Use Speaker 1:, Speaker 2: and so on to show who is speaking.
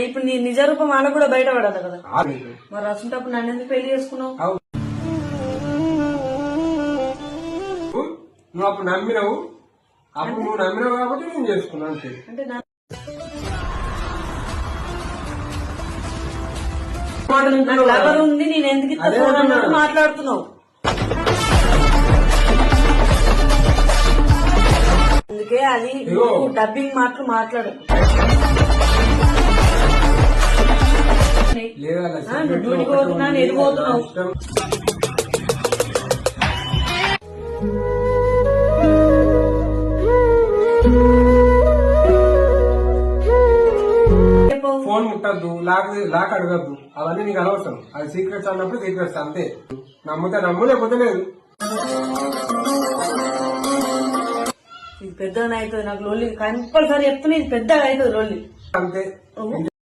Speaker 1: ఇప్పుడు నీ నిజ రూపం ఆడ కూడా బయటపడదు కదా. మరి అసంటప్పుడు నన్ను ఎందుకు పెళ్లి చేసుకున్నావు?
Speaker 2: నువ్వు అప్పుడు నమ్మినావు, అప్పుడు నువ్వు నమ్మినావు కాబట్టి నేను చేసుకున్నాను అంతే.
Speaker 1: అంటే లవర్ ఉంది, నేను ఎందుకు ఇస్తాను మాట్లాడుతున్నావు. అందుకే అది డబ్బింగ్ మాటలు మాట్లాడు. డ్యూటీకి పోతున్నా, వెళ్ళిపోతున్నావు.
Speaker 2: ఫోన్ ముట్టద్దు, లాక్ అడగద్దు, అవన్నీ నీకు అనవసరం. అది సీక్రెట్స్ అన్నప్పుడు సీక్రెట్స్ అంతే. నమ్ముతే నమ్ము, లేకపోతే లేదు.
Speaker 1: ఇది పెద్దగా అవుతుంది నాకు లొల్లి, కంపల్సరీ చెప్తున్నా. ఇది పెద్దగా అవుతుంది లొల్లి
Speaker 2: అంతే.